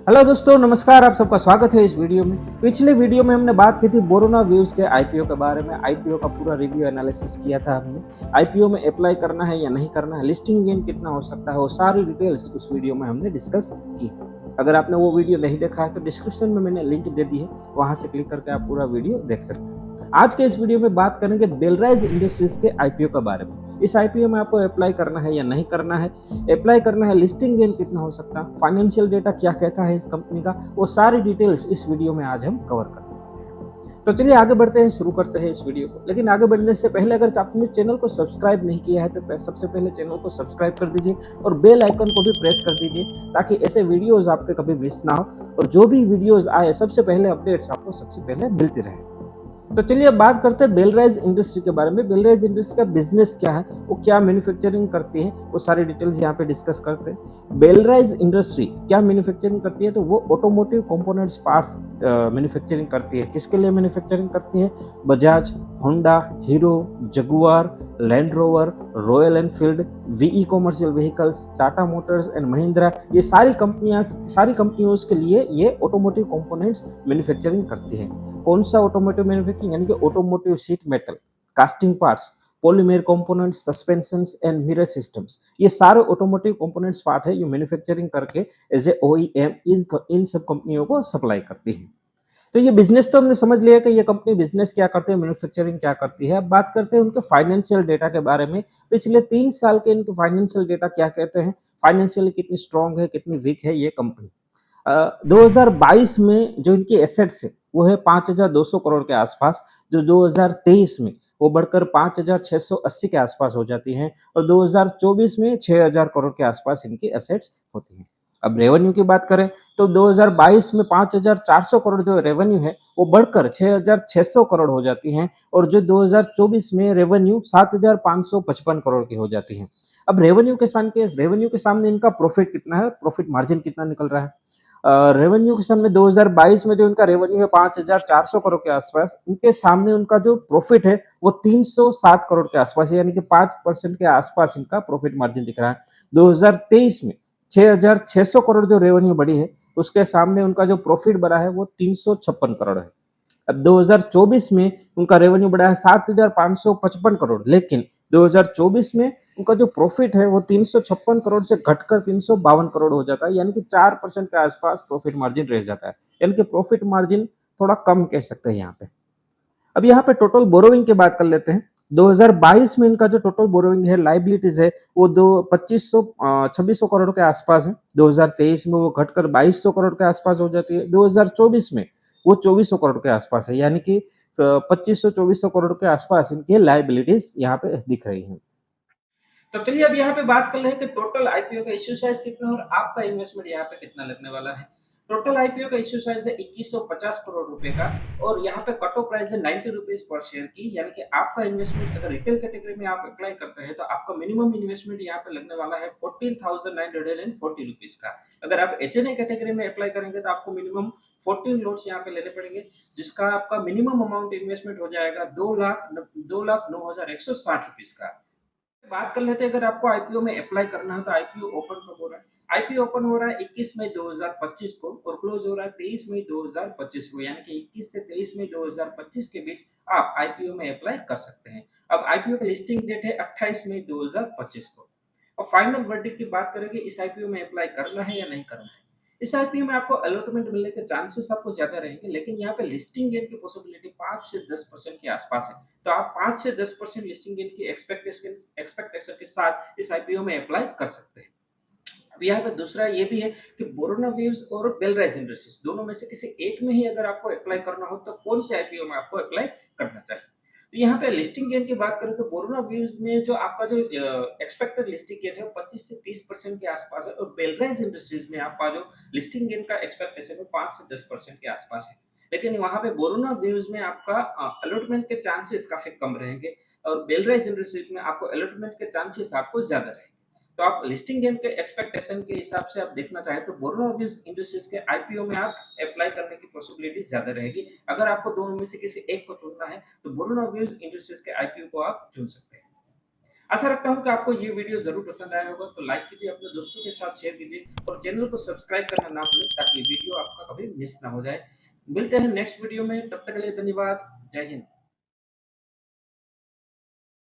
Hello दोस्तों, नमस्कार। आप सबका स्वागत है इस वीडियो में। पिछले वीडियो में हमने बात की थी बोरोना व्यूज के आईपीओ के बारे में। आईपीओ का पूरा रिव्यू एनालिसिस किया था हमने। आईपीओ में अप्लाई करना है या नहीं करना है, लिस्टिंग गेन कितना हो सकता है, वो सारी डिटेल्स उस वीडियो में हमने डिस्कस की। अगर आपने वो वीडियो नहीं देखा है तो डिस्क्रिप्शन में मैंने लिंक दे दी है, वहां से क्लिक करके आप पूरा वीडियो देख सकते हैं। आज के इस वीडियो में बात करेंगे बेलराइज इंडस्ट्रीज के आईपीओ के बारे में। इस आईपीओ में आपको अप्लाई करना है या नहीं करना है, अप्लाई करना है, लिस्टिंग गेन कितना हो सकता है, फाइनेंशियल डेटा क्या कहता है इस कंपनी का, वो सारी डिटेल्स इस वीडियो में आज हम कवर करेंगे। तो चलिए आगे बढ़ते हैं, शुरू करते हैं इस वीडियो को। लेकिन आगे बढ़ने से पहले अगर आपने चैनल को सब्सक्राइब नहीं किया है तो सबसे पहले चैनल को सब्सक्राइब कर दीजिए और बेल आइकन को भी प्रेस कर दीजिए, ताकि ऐसे वीडियोस आपके कभी मिस ना हो और जो भी वीडियोस आए सबसे पहले अपडेट्स आपको सबसे पहले मिलती रहे। तो चलिए अब बात करते हैं बेलराइज इंडस्ट्री के बारे में। बेलराइज इंडस्ट्री का बिजनेस क्या है, वो क्या मैन्युफैक्चरिंग करती है, वो सारी डिटेल्स यहाँ पे डिस्कस करते हैं। बेलराइज इंडस्ट्री क्या मैन्युफैक्चरिंग करती है, तो वो ऑटोमोटिव कंपोनेंट्स पार्ट्स मैन्युफैक्चरिंग करती है। किसके लिए मैन्युफैक्चरिंग करती है? Bajaj, Honda, hero, Jaguar, land rover, royal Enfield, VE commercial vehicles, Tata Motors and Mahindra, ये सारी कंपनियों के लिए ये ऑटोमोटिव कंपोनेंट्स मैन्युफैक्चरिंग करती है। कौन सा ऑटोमोटिव मैन्युफैक्चरिंग, यानी कि automotive seat metal, casting parts, polymer components, suspensions and mirror systems, ये सारे ऑटोमोटिव कंपोनेंट्स पार्ट है, ये मैन्युफैक्चरिंग करके एज ए ओईएम इन सब कंपनियों को सप्लाई करती है। तो ये बिजनेस तो हमने समझ लिया कि ये कंपनी बिजनेस क्या करते हैं, मैन्युफैक्चरिंग क्या करती है। अब बात करते हैं उनके फाइनेंशियल डेटा के बारे में। पिछले 3 साल के इनके फाइनेंशियल डेटा क्या कहते हैं, फाइनेंशियली कितनी स्ट्रांग है, कितनी वीक है ये कंपनी। 2022 में जो इनकी एसेट्स है वो है 5,200 करोड़ के आसपास, जो 2023 में वो बढ़कर 5,680 के आसपास हो जाती हैं और 2024 में 6,000 करोड़ के आसपास इनकी एसेट्स होती हैं। अब रेवेन्यू की बात करें तो 2022 में 5,400 करोड़ जो रेवेन्यू है वो बढ़कर 6,600 करोड़ हो जाती हैं और जो 2024 में रेवेन्यू 7,555 करोड़ की हो जाती है। अब रेवेन्यू के सामने इनका प्रॉफिट कितना है, प्रॉफिट मार्जिन कितना निकल रहा है। रेवेन्यू के सामने 2022 में जो इनका रेवेन्यू है 5,400 करोड़ के आसपास, इनके सामने उनका जो प्रॉफिट है वो 307 करोड़ के आसपास है, यानी कि 5% के आसपास इनका प्रॉफिट मार्जिन दिख रहा है। 2023 में 6,600 करोड़ जो रेवेन्यू बढ़ी है, उसके सामने उनका जो प्रॉफिट बढ़ा है वो 356 करोड़ है। अब 2024 में उनका रेवेन्यू बढ़ा है 7,555 करोड़, लेकिन 2024 में उनका जो प्रॉफिट है वो 356 करोड़ से घटकर 352 करोड़ हो जाता है, यानी कि 4% के आसपास प्रॉफिट मार्जिन रह जाता है। यानी कि प्रॉफिट मार्जिन थोड़ा कम कह सकते हैं यहाँ पे। अब यहाँ पे टोटल बोरोइंग की बात कर लेते हैं। 2022 में इनका जो टोटल बोरोइंग है, लाइबिलिटीज है, वो 2600 करोड़ के आसपास है। 2023 में वो घटकर 2200 करोड़ के आसपास हो जाती है। 2024 में वो 2400 करोड़ के आसपास है, यानी कि 2500-2400 करोड़ के आसपास इनकी लाइबिलिटीज यहाँ पे दिख रही है। तो चलिए अब यहाँ पे बात कर ले कि टोटल आईपीओ का इश्यू साइज कितना और आपका इन्वेस्टमेंट यहाँ पे कितना लगने वाला है। टोटल आईपीओ का इश्यू साइज है 2150 करोड़ रुपए का और यहाँ पे कट ऑफ प्राइस है 90 रुपीज पर शेयर की, यानी कि आपका इन्वेस्टमेंट अगर रिटेल कैटेगरी में आप अप्लाई करते हैं तो आपका मिनिमम इन्वेस्टमेंट यहाँ पे लगने वाला है 14,940 रुपीज का। अगर आप एचएनए कैटेगरी में अप्लाई करेंगे तो आपको मिनिमम 14 लॉट्स यहाँ पे लेने पड़ेंगे, जिसका आपका मिनिमम अमाउंट इन्वेस्टमेंट हो जाएगा 2,09,160 रुपीज का। बात कर लेते हैं, अगर आपको आईपीओ में अप्लाई करना है तो आईपीओ ओपन कब हो रहा है। आईपीओ ओपन हो रहा है 21 मई 2025 को और क्लोज हो रहा है 23 मई 2025 को, यानी कि 21 से 23 मई 2025 के बीच आप आईपीओ में अप्लाई कर सकते हैं। अब आईपीओ का लिस्टिंग डेट है 28 मई 2025 को। और फाइनल वर्डिक्ट की बात करेंगे, इस आईपीओ में अप्लाई करना है या नहीं करना है। इस आईपीओ में आपको अलॉटमेंट मिलने के चांसेस आपको ज्यादा रहेंगे, लेकिन यहाँ पे लिस्टिंग गेन की पॉसिबिलिटी 5 से 10% के आसपास है। तो आप 5 से 10% लिस्टिंग गेन की एक्सपेक्टेशन के साथ इस आईपीओ में अप्लाई कर सकते हैं। अब यहाँ पे दूसरा ये भी है कि बोरोना वेव्स और बेलराइज इंडस्ट्रीज दोनों में से किसी एक में ही अगर आपको अप्लाई करना हो तो कौन से आईपीओ में आपको अप्लाई करना चाहिए। तो यहाँ पे लिस्टिंग गेन की बात करें तो बोरोना वेव्स में जो आपका जो एक्सपेक्टेड लिस्टिंग गेन है 25 से 30% के आसपास है और बेलराइज इंडस्ट्रीज में आपका जो लिस्टिंग गेन का एक्सपेक्टेशन है 5 से 10% के आसपास है। लेकिन वहां पे बोरोना व्यूज में आपका अलॉटमेंट के चांसेस काफी कम रहेंगे और बेलराइज इंडस्ट्रीज में आपको अलॉटमेंट के चांसेस आपको ज्यादा रहेंगे। तो आप लिस्टिंग गेन के एक्सपेक्टेशन के हिसाब से आप देखना चाहें तो बोरोना इंडस्ट्रीज के आईपीओ में आप अप्लाई करने की पॉसिबिलिटी ज्यादा रहेगी। अगर आपको दोनों में से किसी एक को चुनना है तो बोरोना इंडस्ट्रीज के आईपीओ को आप चुन सकते हैं। आशा रखता हूँ कि आपको ये वीडियो जरूर पसंद आया होगा, तो लाइक कीजिए, अपने दोस्तों के साथ शेयर कीजिए और चैनल को सब्सक्राइब करना ना भूलें ताकि वीडियो आपका कभी मिस ना हो जाए। मिलते हैं नेक्स्ट वीडियो में, तब तक के लिए धन्यवाद। जय हिंद।